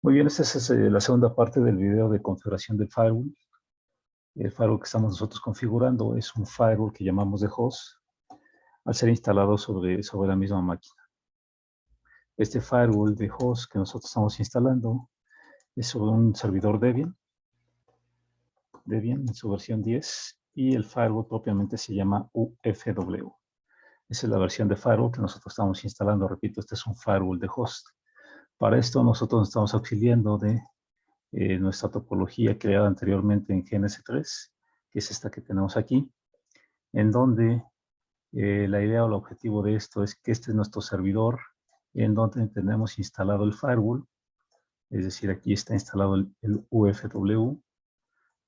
Muy bien, esta es la segunda parte del video de configuración del firewall. El firewall que estamos nosotros configurando es un firewall que llamamos de host al ser instalado sobre la misma máquina. Este firewall de host que nosotros estamos instalando es sobre un servidor Debian en su versión 10, y el firewall propiamente se llama UFW. Esa es la versión de firewall que nosotros estamos instalando. Repito, este es un firewall de host. Para esto nosotros nos estamos auxiliando de nuestra topología creada anteriormente en GNS3, que es esta que tenemos aquí, en donde la idea o el objetivo de esto es que este es nuestro servidor, en donde tenemos instalado el firewall, es decir, aquí está instalado el UFW,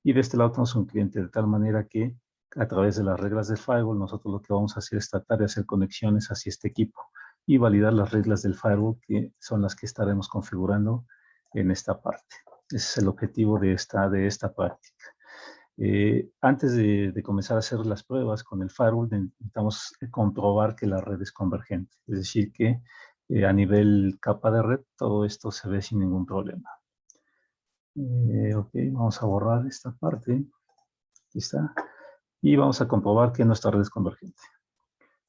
y de este lado tenemos un cliente, de tal manera que a través de las reglas del firewall nosotros lo que vamos a hacer es tratar de hacer conexiones hacia este equipo y validar las reglas del firewall, que son las que estaremos configurando en esta parte. Ese es el objetivo de esta práctica. Antes de comenzar a hacer las pruebas con el firewall, necesitamos comprobar que la red es convergente. Es decir, que a nivel capa de red, todo esto se ve sin ningún problema. Ok, vamos a borrar esta parte. Aquí está. Y vamos a comprobar que nuestra red es convergente.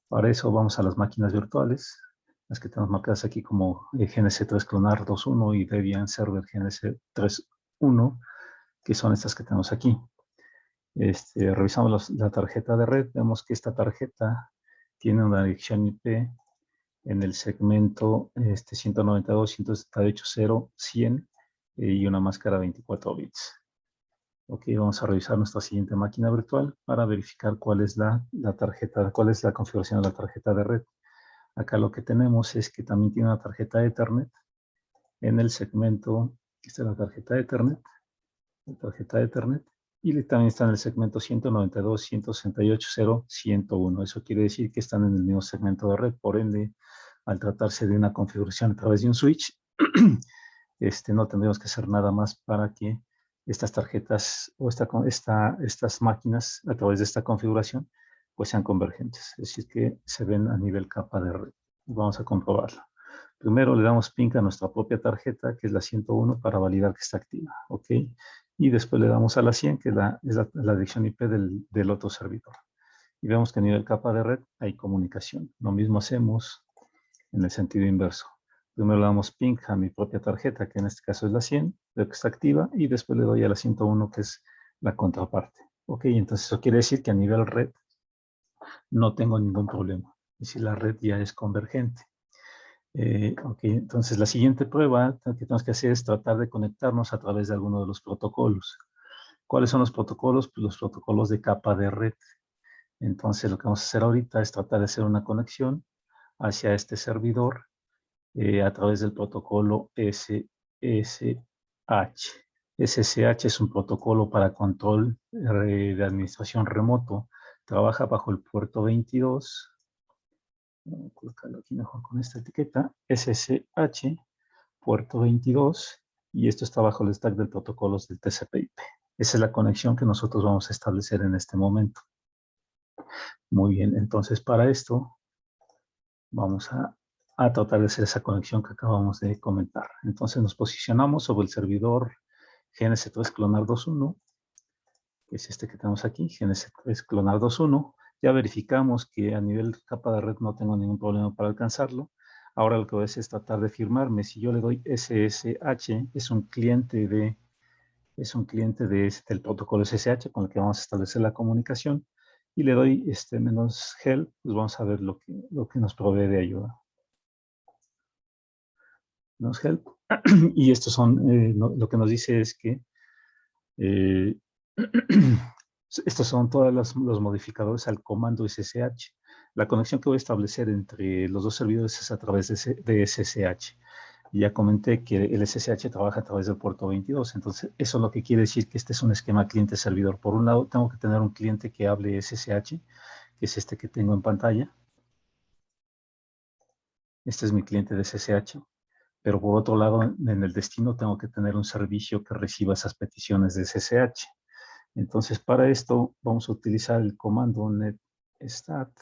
Para eso vamos a las máquinas virtuales, las que tenemos marcadas aquí como GNS3 Clonar 2.1 y Debian Server GNS 3.1, que son estas que tenemos aquí. Revisamos la tarjeta de red, vemos que esta tarjeta tiene una dirección IP en el segmento 192.168.0.100 y una máscara 24 bits. Ok, vamos a revisar nuestra siguiente máquina virtual para verificar cuál es la tarjeta, cuál es la configuración de la tarjeta de red. Acá lo que tenemos es que también tiene una tarjeta Ethernet en el segmento, esta es la tarjeta Ethernet, y también está en el segmento 192.168.0.101. Eso quiere decir que están en el mismo segmento de red. Por ende, al tratarse de una configuración a través de un switch, no tendríamos que hacer nada más para que estas tarjetas o estas máquinas a través de esta configuración pues sean convergentes. Es decir, que se ven a nivel capa de red. Vamos a comprobarlo. Primero le damos ping a nuestra propia tarjeta, que es la 101, para validar que está activa. ¿Ok? Y después le damos a la 100, que es la dirección IP del otro servidor. Y vemos que a nivel capa de red hay comunicación. Lo mismo hacemos en el sentido inverso. Primero le damos ping a mi propia tarjeta, que en este caso es la 100, veo que está activa, y después le doy a la 101, que es la contraparte. Ok, entonces eso quiere decir que a nivel red no tengo ningún problema. Es decir, la red ya es convergente. Ok, entonces la siguiente prueba que tenemos que hacer es tratar de conectarnos a través de alguno de los protocolos. ¿Cuáles son los protocolos? Pues los protocolos de capa de red. Entonces lo que vamos a hacer ahorita es tratar de hacer una conexión hacia este servidor a través del protocolo SSH. SSH es un protocolo para control de administración remoto. Trabaja bajo el puerto 22. Voy a colocarlo aquí mejor con esta etiqueta. SSH, puerto 22. Y esto está bajo el stack de protocolos del TCP/IP. Esa es la conexión que nosotros vamos a establecer en este momento. Muy bien, entonces para esto vamos a tratar de hacer esa conexión que acabamos de comentar. Entonces nos posicionamos sobre el servidor GNS3 Clonar 2.1, que es este que tenemos aquí, GNS3 Clonar 2.1. Ya verificamos que a nivel capa de red no tengo ningún problema para alcanzarlo. Ahora lo que voy a hacer es tratar de firmarme. Si yo le doy SSH, es un cliente del protocolo SSH con el que vamos a establecer la comunicación, y le doy -help, pues vamos a ver lo que nos provee de ayuda. -help, y estos son, lo que nos dice es que estos son todos los modificadores al comando SSH. La conexión que voy a establecer entre los dos servidores es a través de SSH. Ya comenté que el SSH trabaja a través del puerto 22, entonces eso es lo que quiere decir que este es un esquema cliente-servidor. Por un lado, tengo que tener un cliente que hable SSH, que es este que tengo en pantalla. Este es mi cliente de SSH. Pero por otro lado, en el destino tengo que tener un servicio que reciba esas peticiones de SSH. Entonces, para esto vamos a utilizar el comando netstat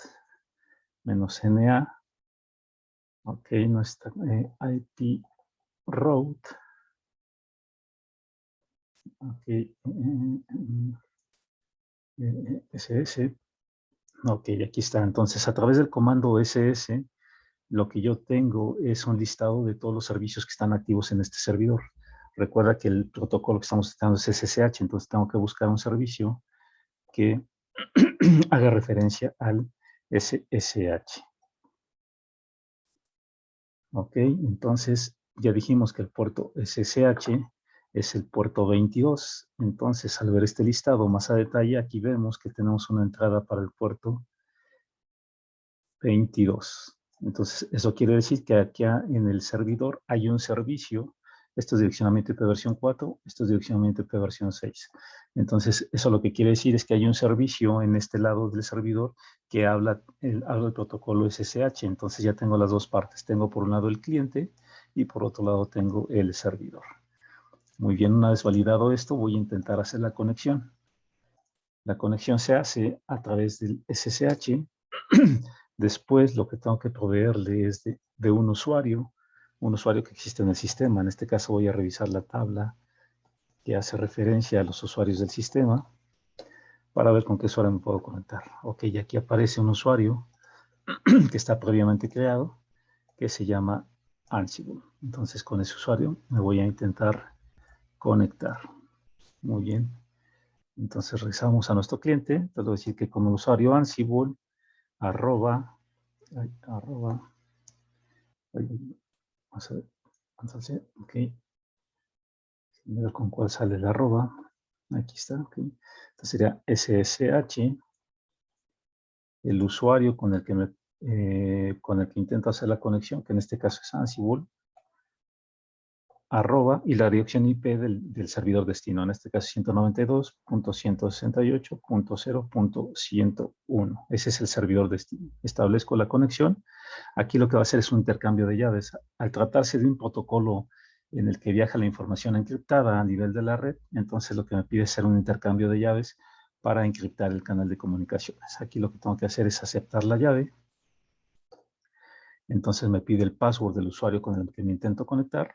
-na, ok, nuestra IP route, Ok. SS. Ok, aquí está. Entonces, a través del comando SS, lo que yo tengo es un listado de todos los servicios que están activos en este servidor. Recuerda que el protocolo que estamos tratando es SSH, entonces tengo que buscar un servicio que haga referencia al SSH. Ok, entonces ya dijimos que el puerto SSH es el puerto 22. Entonces, al ver este listado más a detalle, aquí vemos que tenemos una entrada para el puerto 22. Entonces, eso quiere decir que aquí en el servidor hay un servicio. Esto es direccionamiento IP versión 4, esto es direccionamiento IP versión 6. Entonces, eso lo que quiere decir es que hay un servicio en este lado del servidor que habla el protocolo SSH. Entonces, ya tengo las dos partes. Tengo por un lado el cliente y por otro lado tengo el servidor. Muy bien, una vez validado esto, voy a intentar hacer la conexión. La conexión se hace a través del SSH. Después lo que tengo que proveerle es de un usuario que existe en el sistema. En este caso voy a revisar la tabla que hace referencia a los usuarios del sistema para ver con qué usuario me puedo conectar. Ok, y aquí aparece un usuario que está previamente creado que se llama Ansible. Entonces con ese usuario me voy a intentar conectar. Muy bien. Entonces regresamos a nuestro cliente. Entonces voy a decir que con el usuario Ansible arroba vamos a ver, entonces, ok, ver con cuál sale el arroba, aquí está, ok, entonces sería SSH, el usuario con el que intento hacer la conexión, que en este caso es Ansible, arroba, y la dirección IP del servidor destino, en este caso 192.168.0.101. Ese es el servidor destino. Establezco la conexión. Aquí lo que va a hacer es un intercambio de llaves. Al tratarse de un protocolo en el que viaja la información encriptada a nivel de la red, entonces lo que me pide es hacer un intercambio de llaves para encriptar el canal de comunicaciones. Aquí lo que tengo que hacer es aceptar la llave. Entonces me pide el password del usuario con el que me intento conectar.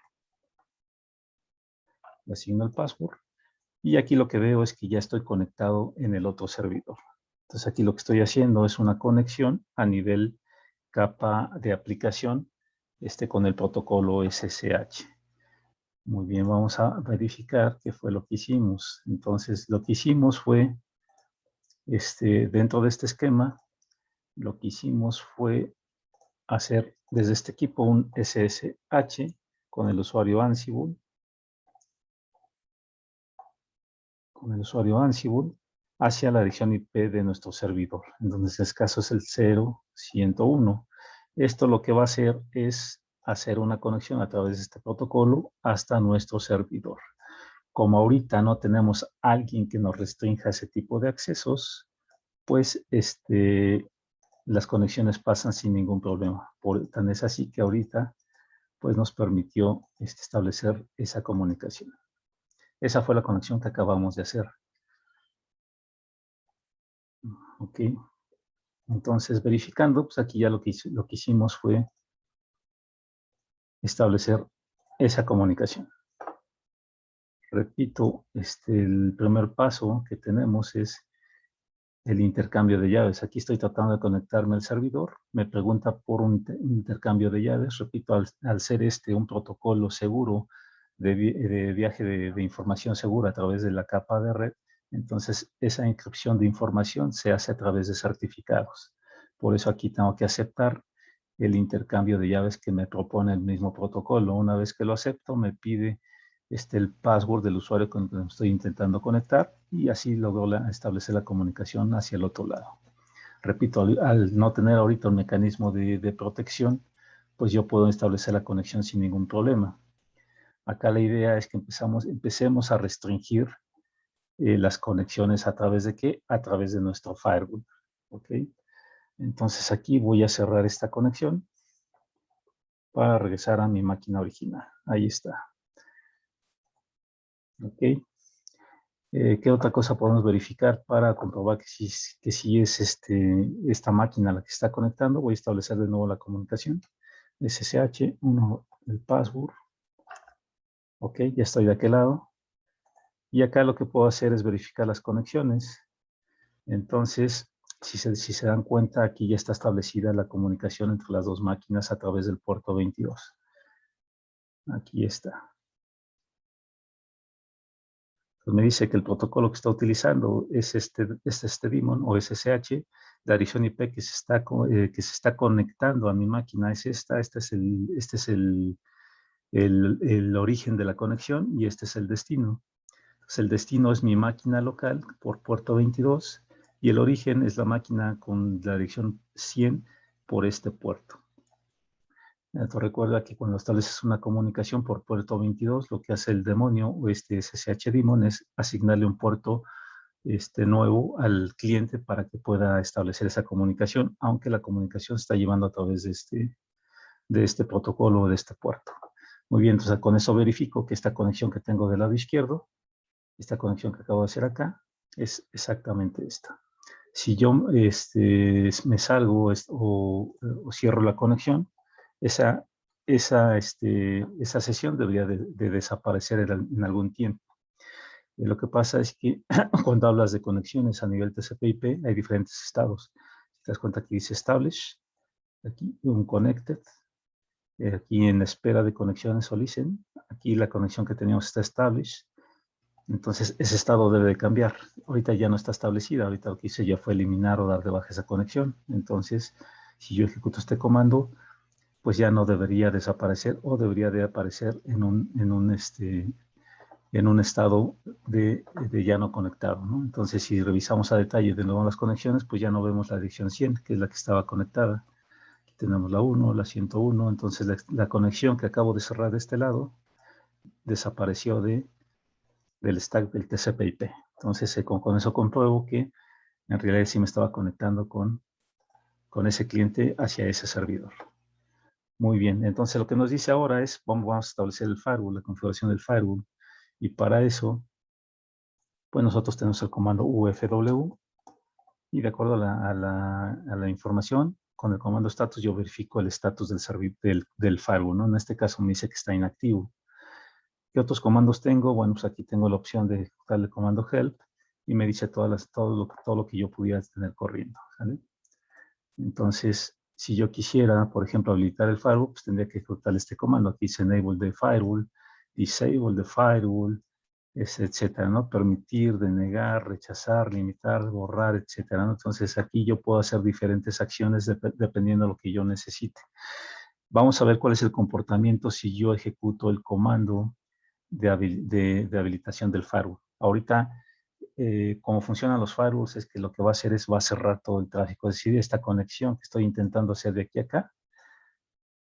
Le asigno el password. Y aquí lo que veo es que ya estoy conectado en el otro servidor. Entonces aquí lo que estoy haciendo es una conexión a nivel capa de aplicación con el protocolo SSH. Muy bien, vamos a verificar qué fue lo que hicimos. Entonces lo que hicimos fue, dentro de este esquema, lo que hicimos fue hacer desde este equipo un SSH con el usuario Ansible. Hacia la dirección IP de nuestro servidor. Entonces, en este caso es el 0101. Esto lo que va a hacer es hacer una conexión a través de este protocolo hasta nuestro servidor. Como ahorita no tenemos a alguien que nos restrinja ese tipo de accesos, pues las conexiones pasan sin ningún problema. Tan es así que ahorita pues nos permitió establecer esa comunicación. Esa fue la conexión que acabamos de hacer. Ok. Entonces, verificando, pues aquí ya lo que hicimos fue establecer esa comunicación. Repito, el primer paso que tenemos es el intercambio de llaves. Aquí estoy tratando de conectarme al servidor. Me pregunta por un intercambio de llaves. Repito, al ser un protocolo seguro de viaje de información segura a través de la capa de red, entonces esa inscripción de información se hace a través de certificados. Por eso aquí tengo que aceptar el intercambio de llaves que me propone el mismo protocolo. Una vez que lo acepto, me pide el password del usuario con el que estoy intentando conectar y así logro establecer la comunicación hacia el otro lado. Repito, al no tener ahorita un mecanismo de protección, pues yo puedo establecer la conexión sin ningún problema. Acá la idea es que empecemos a restringir las conexiones a través de ¿qué? A través de nuestro firewall. ¿Ok? Entonces aquí voy a cerrar esta conexión para regresar a mi máquina original. Ahí está. ¿Ok? ¿Qué otra cosa podemos verificar para comprobar que sí es esta máquina la que está conectando? Voy a establecer de nuevo la comunicación. SSH, el password. Ok, ya estoy de aquel lado. Y acá lo que puedo hacer es verificar las conexiones. Entonces, si se dan cuenta, aquí ya está establecida la comunicación entre las dos máquinas a través del puerto 22. Aquí está. Pues me dice que el protocolo que está utilizando es este daemon o SSH. La dirección IP que se está conectando a mi máquina es esta. Este es el origen de la conexión y este es el destino. Entonces, el destino es mi máquina local por puerto 22 y el origen es la máquina con la dirección 100 por este puerto. Entonces, recuerda que cuando estableces una comunicación por puerto 22, lo que hace el demonio o este SSH daemon es asignarle un puerto nuevo al cliente para que pueda establecer esa comunicación, aunque la comunicación se está llevando a través de este protocolo o de este puerto. Muy bien, entonces con eso verifico que esta conexión que tengo del lado izquierdo, esta conexión que acabo de hacer acá, es exactamente esta. Si yo me salgo o cierro la conexión, esa sesión debería de desaparecer en algún tiempo. Lo que pasa es que cuando hablas de conexiones a nivel TCP/IP hay diferentes estados. Si te das cuenta que dice establish, aquí un connected, aquí en espera de conexiones o listen, aquí la conexión que teníamos está established, entonces ese estado debe de cambiar. Ahorita ya no está establecida, ahorita lo que hice ya fue eliminar o dar de baja esa conexión. Entonces, si yo ejecuto este comando, pues ya no debería desaparecer o debería de aparecer en un estado de ya no conectado, ¿no? Entonces, si revisamos a detalle de nuevo las conexiones, pues ya no vemos la dirección 100, que es la que estaba conectada. Aquí tenemos la 1, la 101, entonces la conexión que acabo de cerrar de este lado desapareció del stack del TCP/IP. Entonces, con eso compruebo que en realidad sí me estaba conectando con ese cliente hacia ese servidor. Muy bien, entonces lo que nos dice ahora es, vamos a establecer el firewall, la configuración del firewall, y para eso, pues nosotros tenemos el comando ufw, y de acuerdo a la información, con el comando status yo verifico el estatus del firewall, ¿no? En este caso me dice que está inactivo. ¿Qué otros comandos tengo? Bueno, pues aquí tengo la opción de darle el comando help, y me dice todo lo que yo pudiera tener corriendo, ¿sale? Entonces, si yo quisiera, por ejemplo, habilitar el firewall, pues tendría que ejecutar este comando. Aquí dice enable the firewall, disable the firewall, etcétera, ¿no? Permitir, denegar, rechazar, limitar, borrar, etcétera, ¿no? Entonces, aquí yo puedo hacer diferentes acciones dependiendo de lo que yo necesite. Vamos a ver cuál es el comportamiento si yo ejecuto el comando de habilitación del firewall. Ahorita, cómo funcionan los firewalls es que lo que va a hacer es va a cerrar todo el tráfico. Es decir, esta conexión que estoy intentando hacer de aquí a acá,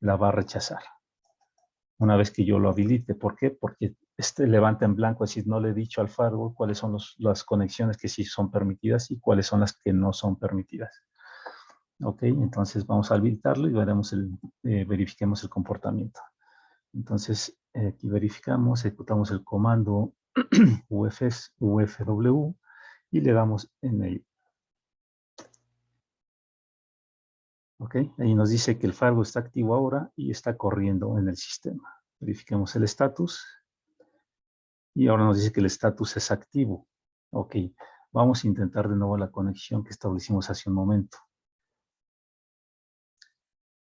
la va a rechazar una vez que yo lo habilite. ¿Por qué? Porque levanta en blanco, es decir, no le he dicho al firewall cuáles son las conexiones que sí son permitidas y cuáles son las que no son permitidas. Ok, entonces vamos a habilitarlo y verifiquemos el comportamiento. Entonces, aquí verificamos, ejecutamos el comando ufw y le damos enable. Ok, ahí nos dice que el firewall está activo ahora y está corriendo en el sistema. Verifiquemos el estatus y ahora nos dice que el estatus es activo. Ok, vamos a intentar de nuevo la conexión que establecimos hace un momento.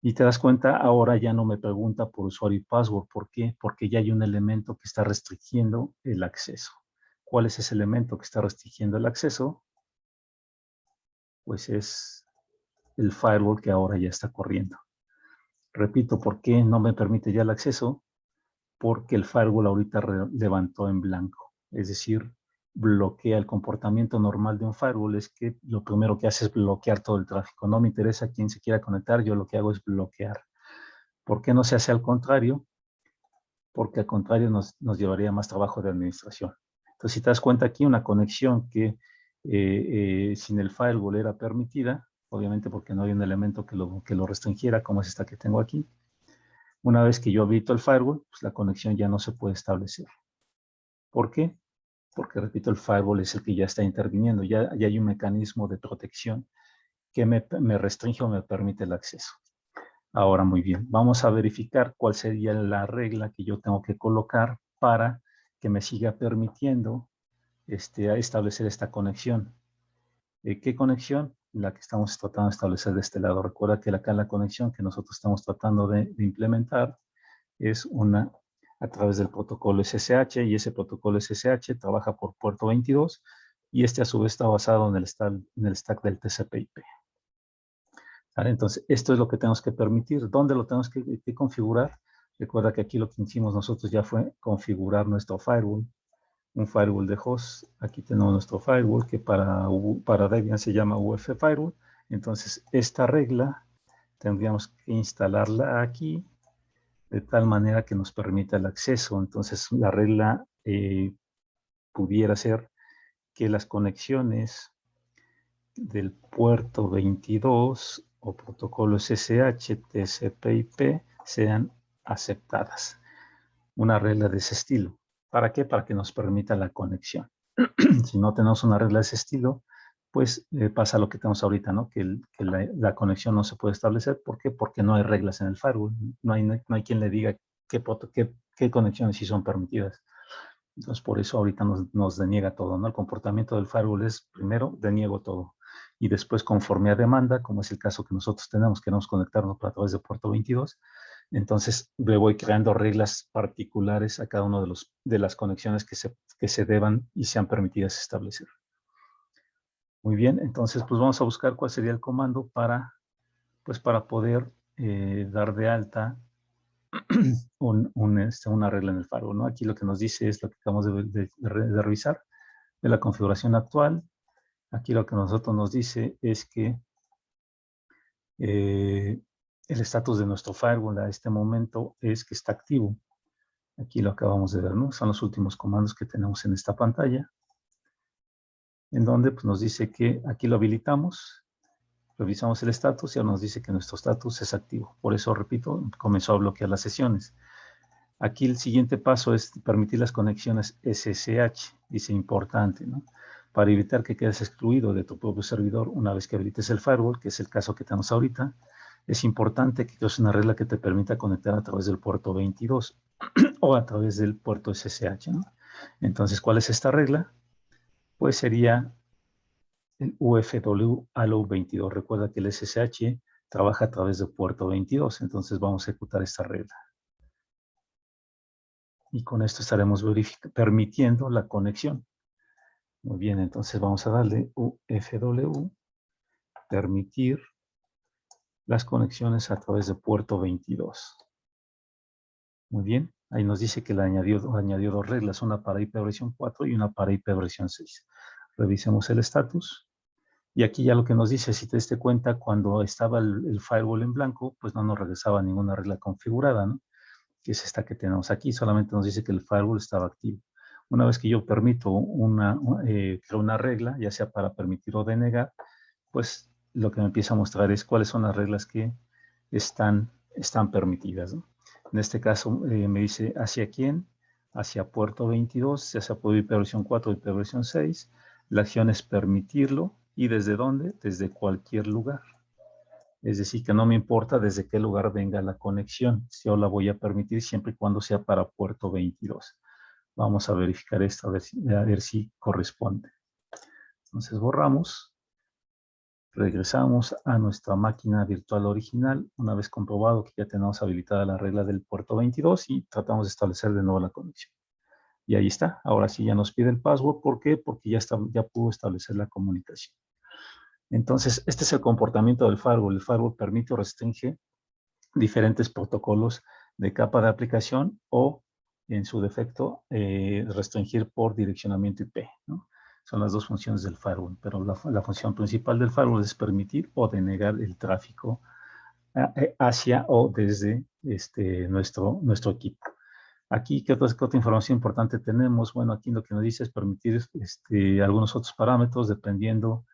Y te das cuenta, ahora ya no me pregunta por usuario y password. ¿Por qué? Porque ya hay un elemento que está restringiendo el acceso. ¿Cuál es ese elemento que está restringiendo el acceso? Pues es el firewall que ahora ya está corriendo. Repito, ¿por qué no me permite ya el acceso? Porque el firewall ahorita levantó en blanco. Es decir, bloquea el comportamiento normal de un firewall. Es que lo primero que hace es bloquear todo el tráfico. No me interesa quién se quiera conectar, yo lo que hago es bloquear. ¿Por qué no se hace al contrario? Porque al contrario nos llevaría más trabajo de administración. Entonces, si te das cuenta aquí, una conexión que sin el firewall era permitida, obviamente porque no hay un elemento que lo restringiera, como es esta que tengo aquí. Una vez que yo habilito el firewall, pues la conexión ya no se puede establecer. ¿Por qué? Porque, repito, el firewall es el que ya está interviniendo. Ya hay un mecanismo de protección que me restringe o me permite el acceso. Ahora, muy bien, vamos a verificar cuál sería la regla que yo tengo que colocar para que me siga permitiendo a establecer esta conexión. ¿Qué conexión? La que estamos tratando de establecer de este lado. Recuerda que acá la conexión que nosotros estamos tratando de implementar es una a través del protocolo SSH, y ese protocolo SSH trabaja por puerto 22, y este a su vez está basado en el stack del TCP/IP. ¿Vale? Entonces, esto es lo que tenemos que permitir. ¿Dónde lo tenemos que configurar? Recuerda que aquí lo que hicimos nosotros ya fue configurar nuestro firewall, un firewall de host. Aquí tenemos nuestro firewall que para Debian se llama UF Firewall. Entonces, esta regla tendríamos que instalarla aquí de tal manera que nos permita el acceso. Entonces, la regla pudiera ser que las conexiones del puerto 22 o protocolo SSH, TCP/IP sean aceptadas. Una regla de ese estilo. ¿Para qué? Para que nos permita la conexión. Si no tenemos una regla de ese estilo, pues pasa lo que tenemos ahorita, ¿no? Que la conexión no se puede establecer. ¿Por qué? Porque no hay reglas en el firewall. No hay quien le diga qué conexiones sí son permitidas. Entonces, por eso ahorita nos deniega todo, ¿no? El comportamiento del firewall es, primero, deniego todo. Y después, conforme a demanda, como es el caso que nosotros tenemos, queremos conectarnos a través de puerto 22, entonces le voy creando reglas particulares a cada uno de las conexiones que se deban y sean permitidas establecer. Muy bien, entonces pues vamos a buscar cuál sería el comando para poder dar de alta una regla en el firewall, ¿no? Aquí lo que nos dice es lo que acabamos de revisar de la configuración actual. Aquí lo que nosotros nos dice es que el estatus de nuestro firewall a este momento es que está activo. Aquí lo acabamos de ver, ¿no? Son los últimos comandos que tenemos en esta pantalla, en donde pues, nos dice que aquí lo habilitamos, revisamos el estatus y ahora nos dice que nuestro estatus es activo. Por eso, repito, comenzó a bloquear las sesiones. Aquí el siguiente paso es permitir las conexiones SSH, dice importante, ¿no? Para evitar que quedes excluido de tu propio servidor una vez que habilites el firewall, que es el caso que tenemos ahorita, es importante que crees una regla que te permita conectar a través del puerto 22 o a través del puerto SSH, ¿no? Entonces, ¿cuál es esta regla? Pues sería el UFW Allow 22. Recuerda que el SSH trabaja a través del puerto 22, entonces vamos a ejecutar esta regla. Y con esto estaremos permitiendo la conexión. Muy bien, entonces vamos a darle UFW, permitir las conexiones a través de puerto 22. Muy bien, ahí nos dice que le añadió dos reglas, una para IP versión 4 y una para IP versión 6. Revisemos el estatus. Y aquí ya lo que nos dice, si te diste cuenta, cuando estaba el firewall en blanco, pues no nos regresaba ninguna regla configurada, ¿no? Que es esta que tenemos aquí, solamente nos dice que el firewall estaba activo. Una vez que yo permito creo una regla, ya sea para permitir o denegar, pues lo que me empieza a mostrar es cuáles son las reglas que están permitidas, ¿no? En este caso me dice hacia quién, hacia puerto 22, ya sea por IP versión 4 o IP versión 6. La acción es permitirlo. ¿Y desde dónde? Desde cualquier lugar. Es decir, que no me importa desde qué lugar venga la conexión. Yo la voy a permitir siempre y cuando sea para puerto 22. Vamos a verificar esto, a ver si corresponde. Entonces borramos. Regresamos a nuestra máquina virtual original, una vez comprobado que ya tenemos habilitada la regla del puerto 22, y tratamos de establecer de nuevo la conexión. Y ahí está. Ahora sí ya nos pide el password. ¿Por qué? Porque ya pudo establecer la comunicación. Entonces, este es el comportamiento del firewall. El firewall permite o restringe diferentes protocolos de capa de aplicación o, en su defecto, restringir por direccionamiento IP, ¿no? Son las dos funciones del firewall, pero la función principal del firewall es permitir o denegar el tráfico hacia o desde nuestro equipo. Aquí, ¿qué otra información importante tenemos? Bueno, aquí lo que nos dice es permitir algunos otros parámetros dependiendo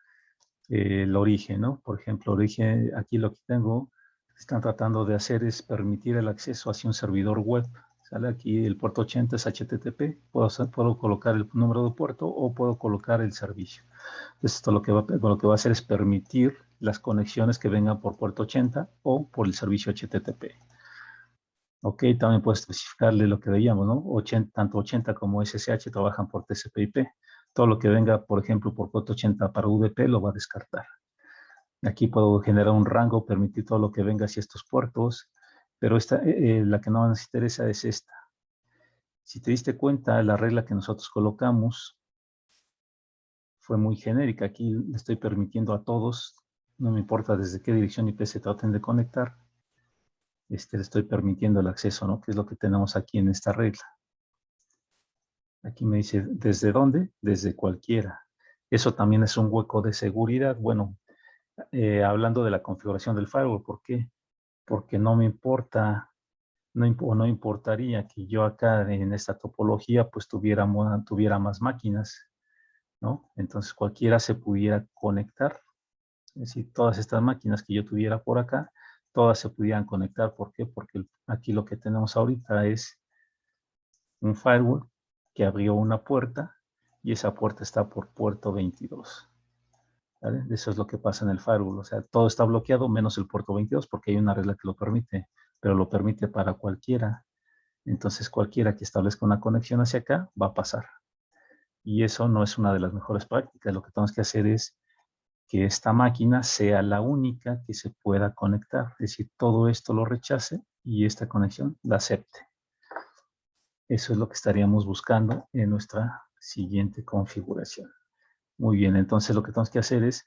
el origen, ¿no? Por ejemplo, origen, aquí lo que tengo, están tratando de hacer es permitir el acceso hacia un servidor web. Sale aquí el puerto 80 es HTTP, puedo colocar el número de puerto o puedo colocar el servicio. Entonces, esto lo que va a hacer es permitir las conexiones que vengan por puerto 80 o por el servicio HTTP. Ok, también puedo especificarle lo que veíamos, ¿no? Tanto 80 como SSH trabajan por TCP/IP. Todo lo que venga, por ejemplo, por puerto 80 para UDP lo va a descartar. Aquí puedo generar un rango, permitir todo lo que venga hacia estos puertos, pero la que no nos interesa es esta. Si te diste cuenta, la regla que nosotros colocamos fue muy genérica. Aquí le estoy permitiendo a todos, no me importa desde qué dirección IP se traten de conectar, le estoy permitiendo el acceso, ¿no? Que es lo que tenemos aquí en esta regla. Aquí me dice, ¿desde dónde? Desde cualquiera. Eso también es un hueco de seguridad. Bueno, hablando de la configuración del firewall, ¿por qué? Porque no me importa, no importaría que yo acá en esta topología pues tuviera más máquinas, ¿no? Entonces cualquiera se pudiera conectar. Es decir, todas estas máquinas que yo tuviera por acá, todas se pudieran conectar. ¿Por qué? Porque aquí lo que tenemos ahorita es un firewall que abrió una puerta y esa puerta está por puerto 22. ¿Vale? Eso es lo que pasa en el firewall. O sea, todo está bloqueado menos el puerto 22 porque hay una regla que lo permite, pero lo permite para cualquiera. Entonces cualquiera que establezca una conexión hacia acá va a pasar. Y eso no es una de las mejores prácticas. Lo que tenemos que hacer es que esta máquina sea la única que se pueda conectar. Es decir, todo esto lo rechace y esta conexión la acepte. Eso es lo que estaríamos buscando en nuestra siguiente configuración. Muy bien, entonces lo que tenemos que hacer es,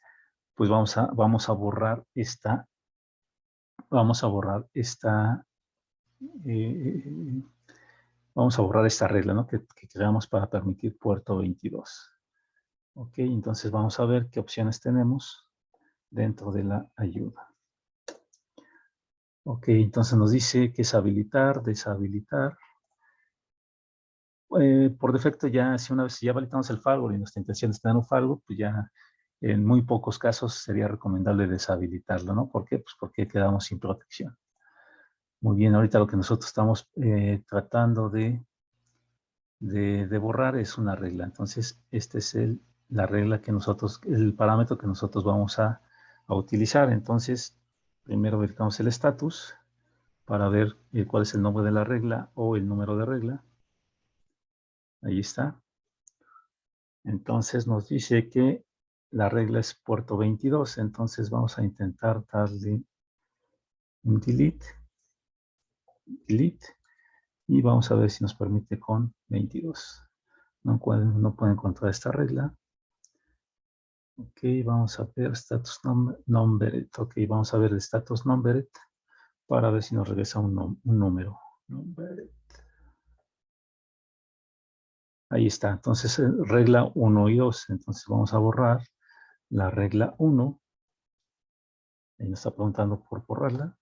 pues vamos a borrar esta, eh, vamos a borrar esta regla, ¿no? que creamos para permitir puerto 22. Ok, entonces vamos a ver qué opciones tenemos dentro de la ayuda. Ok, entonces nos dice que es habilitar, deshabilitar. Por defecto ya, si una vez ya validamos el firewall y nuestra intención es tener un firewall, pues ya en muy pocos casos sería recomendable deshabilitarlo, ¿no? ¿Por qué? Pues porque quedamos sin protección. Muy bien, ahorita lo que nosotros estamos tratando de borrar es una regla. Entonces, este es la regla que nosotros, el parámetro que nosotros vamos a utilizar. Entonces, primero verificamos el estatus para ver cuál es el nombre de la regla o el número de regla. Ahí está. Entonces nos dice que la regla es puerto 22. Entonces vamos a intentar darle un delete. Y vamos a ver si nos permite con 22. No puedo encontrar esta regla. Ok, vamos a ver status numbered. Ok, vamos a ver el status numbered para ver si nos regresa un número. Numbered. Ahí está. Entonces, regla 1 y 2. Entonces vamos a borrar la regla 1. Ahí nos está preguntando por borrarla.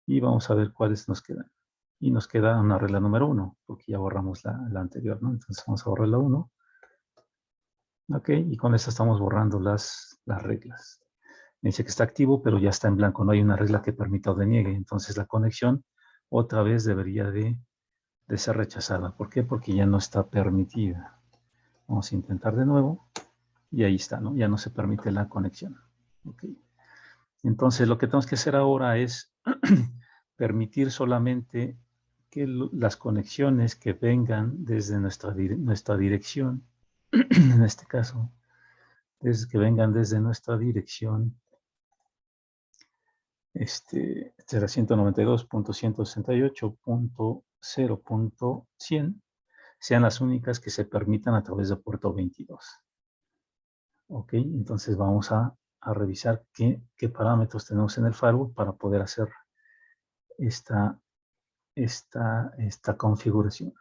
Y vamos a ver cuáles nos quedan. Y nos queda una regla número 1, porque ya borramos la anterior, ¿no? Entonces vamos a borrar la 1. Ok, y con esta estamos borrando las reglas. Me dice que está activo, pero ya está en blanco. No hay una regla que permita o deniegue. Entonces la conexión otra vez debería de ser rechazada. ¿Por qué? Porque ya no está permitida. Vamos a intentar de nuevo. Y ahí está, ¿no? Ya no se permite la conexión. Ok. Entonces lo que tenemos que hacer ahora es permitir solamente que las conexiones que vengan desde nuestra dirección, en este caso, que vengan desde nuestra dirección, será 192.168.0.100, sean las únicas que se permitan a través de puerto 22. Ok, entonces vamos a revisar qué parámetros tenemos en el firewall para poder hacer esta configuración.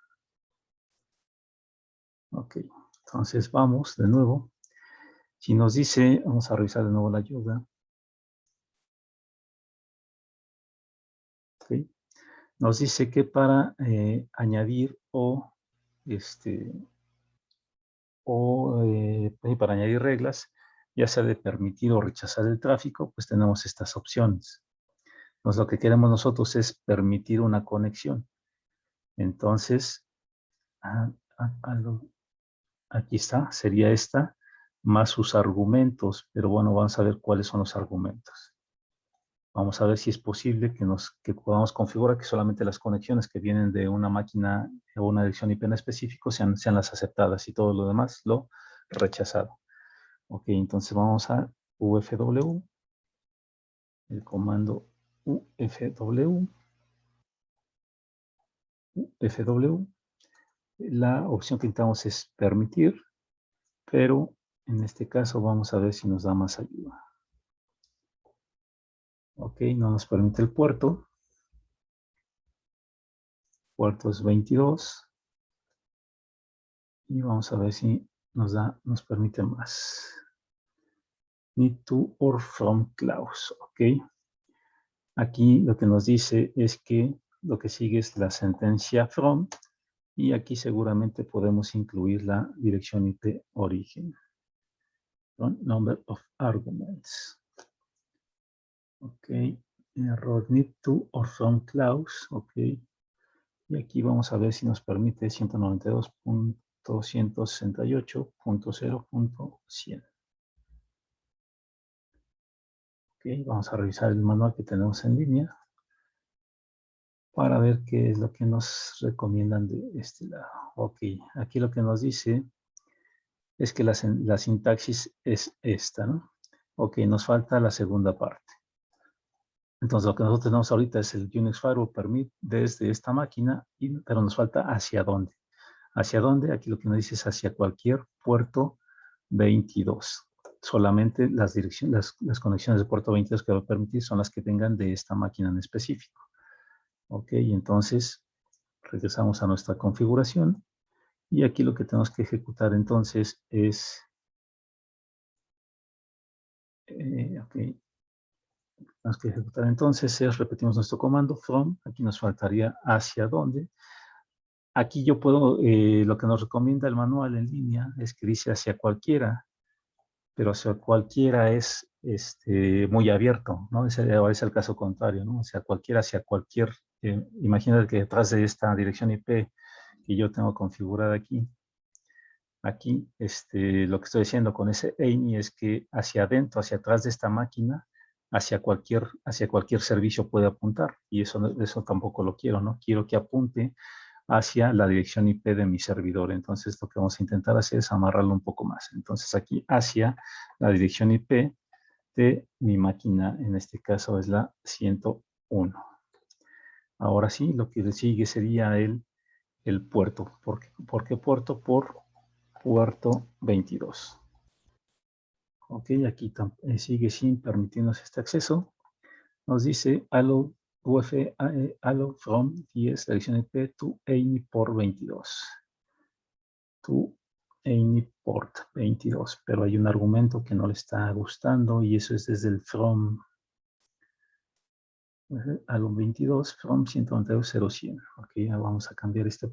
Ok, entonces vamos de nuevo. Si nos dice, vamos a revisar de nuevo la ayuda. Okay. Nos dice que para añadir para añadir reglas, ya sea de permitir o rechazar el tráfico, pues tenemos estas opciones. Entonces lo que queremos nosotros es permitir una conexión. Entonces, aquí está, sería esta, más sus argumentos, pero bueno, vamos a ver cuáles son los argumentos. Vamos a ver si es posible que podamos configurar que solamente las conexiones que vienen de una máquina o una dirección IP en específico sean las aceptadas y todo lo demás lo rechazado. Ok, entonces vamos a UFW, el comando UFW, la opción que necesitamos es permitir, pero en este caso vamos a ver si nos da más ayuda. Ok, no nos permite el puerto. Puerto es 22. Y vamos a ver si nos permite más. Need to or from clause. Ok. Aquí lo que nos dice es que lo que sigue es la sentencia from. Y aquí seguramente podemos incluir la dirección IP origen. Number of arguments. Ok. Error need to or from clause. Ok. Y aquí vamos a ver si nos permite 192.168.0.100. Ok, vamos a revisar el manual que tenemos en línea para ver qué es lo que nos recomiendan de este lado. Ok, aquí lo que nos dice es que la sintaxis es esta, ¿no? Ok, nos falta la segunda parte. Entonces lo que nosotros tenemos ahorita es el Unix Firewall Permit desde esta máquina, pero nos falta hacia dónde. ¿Hacia dónde? Aquí lo que nos dice es hacia cualquier puerto 22. Solamente las conexiones de puerto 22 que va a permitir son las que tengan de esta máquina en específico. Ok, entonces regresamos a nuestra configuración y aquí lo que tenemos que ejecutar entonces es, repetimos nuestro comando from, aquí nos faltaría hacia dónde. Aquí yo puedo, lo que nos recomienda el manual en línea es que dice hacia cualquiera, pero hacia cualquiera es muy abierto, ¿no? Es el caso contrario, ¿no? Hacia cualquier, imagínate que detrás de esta dirección IP que yo tengo configurada aquí, lo que estoy diciendo con ese ANI es que hacia adentro, hacia atrás de esta máquina, hacia cualquier servicio puede apuntar, y eso tampoco lo quiero, ¿no? Quiero que apunte hacia la dirección IP de mi servidor. Entonces lo que vamos a intentar hacer es amarrarlo un poco más. Entonces aquí hacia la dirección IP de mi máquina, en este caso es la 101. Ahora sí, lo que le sigue sería el puerto. ¿Por qué puerto? Por puerto 22. Ok, aquí sigue sin permitirnos este acceso. Nos dice allow allow from 10 la dirección IP to any por 22. To any port 22, pero hay un argumento que no le está gustando y eso es desde el from allow 22 from 192.0.100. Ok, vamos a cambiar este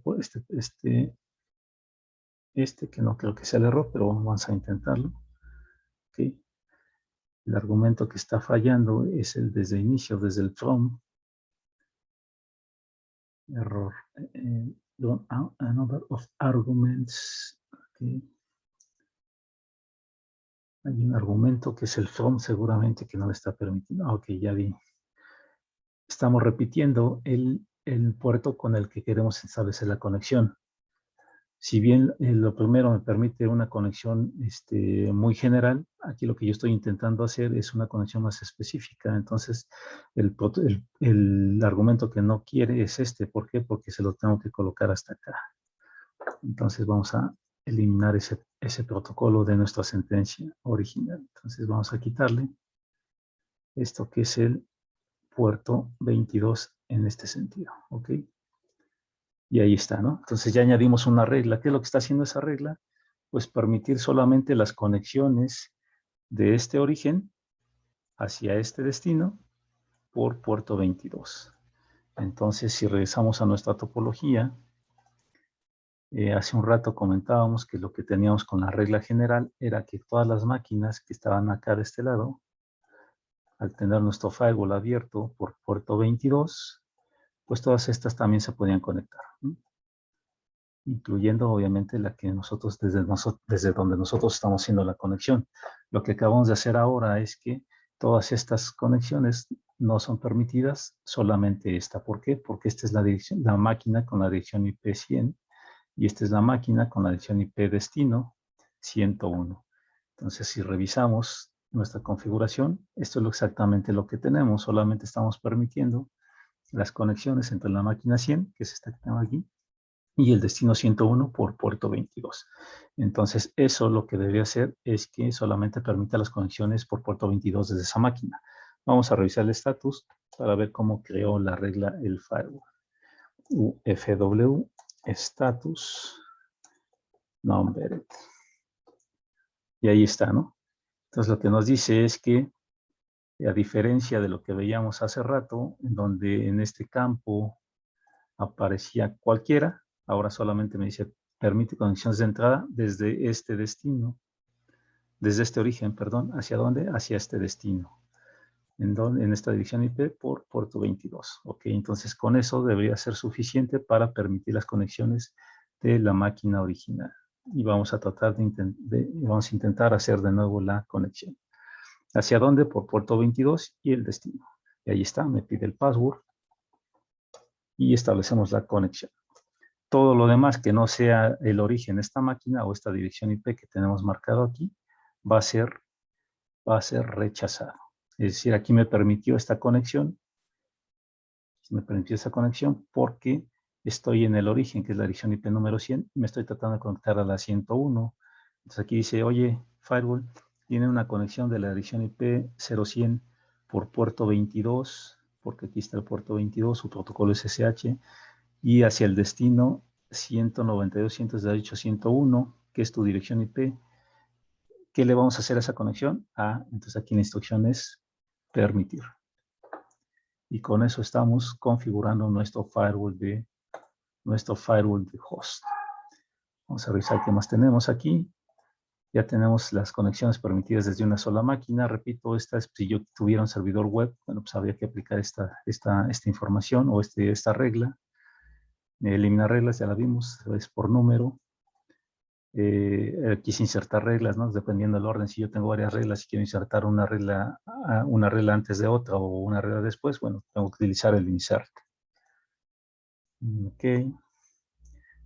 que no creo que sea el error, pero vamos a intentarlo. Ok, el argumento que está fallando es el desde inicio, desde el from. Error. A number of arguments. Okay. Hay un argumento que es el from, seguramente que no le está permitiendo. Ok, ya vi. Estamos repitiendo el puerto con el que queremos establecer la conexión. Si bien lo primero me permite una conexión muy general, aquí lo que yo estoy intentando hacer es una conexión más específica. Entonces, el argumento que no quiere es este. ¿Por qué? Porque se lo tengo que colocar hasta acá. Entonces, vamos a eliminar ese protocolo de nuestra sentencia original. Entonces, vamos a quitarle esto que es el puerto 22 en este sentido. ¿Ok? Y ahí está, ¿no? Entonces ya añadimos una regla. ¿Qué es lo que está haciendo esa regla? Pues permitir solamente las conexiones de este origen hacia este destino por puerto 22. Entonces, si regresamos a nuestra topología, hace un rato comentábamos que lo que teníamos con la regla general era que todas las máquinas que estaban acá de este lado, al tener nuestro firewall abierto por puerto 22, pues todas estas también se podían conectar, ¿no? Incluyendo obviamente la que desde donde nosotros estamos haciendo la conexión. Lo que acabamos de hacer ahora es que todas estas conexiones no son permitidas, solamente esta. ¿Por qué? Porque esta es la dirección, la máquina con la dirección IP 100 y esta es la máquina con la dirección IP destino 101. Entonces, si revisamos nuestra configuración, esto es exactamente lo que tenemos. Solamente estamos permitiendo las conexiones entre la máquina 100, que es esta que tengo aquí, y el destino 101 por puerto 22. Entonces, eso lo que debería hacer es que solamente permita las conexiones por puerto 22 desde esa máquina. Vamos a revisar el estatus para ver cómo creó la regla el firewall. UFW status numbered. Y ahí está, ¿no? Entonces, lo que nos dice es que, a diferencia de lo que veíamos hace rato, en donde en este campo aparecía cualquiera, ahora solamente me dice permite conexiones de entrada desde este destino, desde este origen, perdón, ¿hacia dónde? Hacia este destino, en esta dirección IP por puerto 22. Ok, entonces con eso debería ser suficiente para permitir las conexiones de la máquina original. Y vamos a tratar vamos a intentar hacer de nuevo la conexión. ¿Hacia dónde? Por puerto 22 y el destino. Y ahí está, me pide el password y establecemos la conexión. Todo lo demás que no sea el origen de esta máquina o esta dirección IP que tenemos marcado aquí, va a ser rechazado. Es decir, aquí me permitió esta conexión. Me permitió esta conexión porque estoy en el origen, que es la dirección IP número 100, y me estoy tratando de conectar a la 101. Entonces aquí dice, oye, Firewall, tiene una conexión de la dirección IP 0100 por puerto 22, porque aquí está el puerto 22, su protocolo SSH, y hacia el destino 192.168.101, que es tu dirección IP. ¿Qué le vamos a hacer a esa conexión? Entonces aquí la instrucción es permitir. Y con eso estamos configurando nuestro firewall de host. Vamos a revisar qué más tenemos aquí. Ya tenemos las conexiones permitidas desde una sola máquina. Repito, si yo tuviera un servidor web, bueno, pues habría que aplicar esta información o esta regla. Eliminar reglas, ya la vimos, es por número. Quise insertar reglas, ¿no? Dependiendo del orden. Si yo tengo varias reglas y quiero insertar una regla antes de otra o una regla después, bueno, tengo que utilizar el insert. Ok.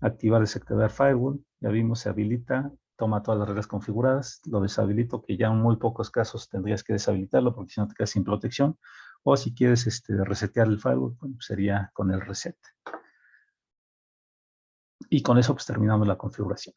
Activar desactivar firewall. Ya vimos, se habilita, toma todas las reglas configuradas, lo deshabilito, que ya en muy pocos casos tendrías que deshabilitarlo porque si no te quedas sin protección. O si quieres resetear el firewall, bueno, sería con el reset. Y con eso pues terminamos la configuración.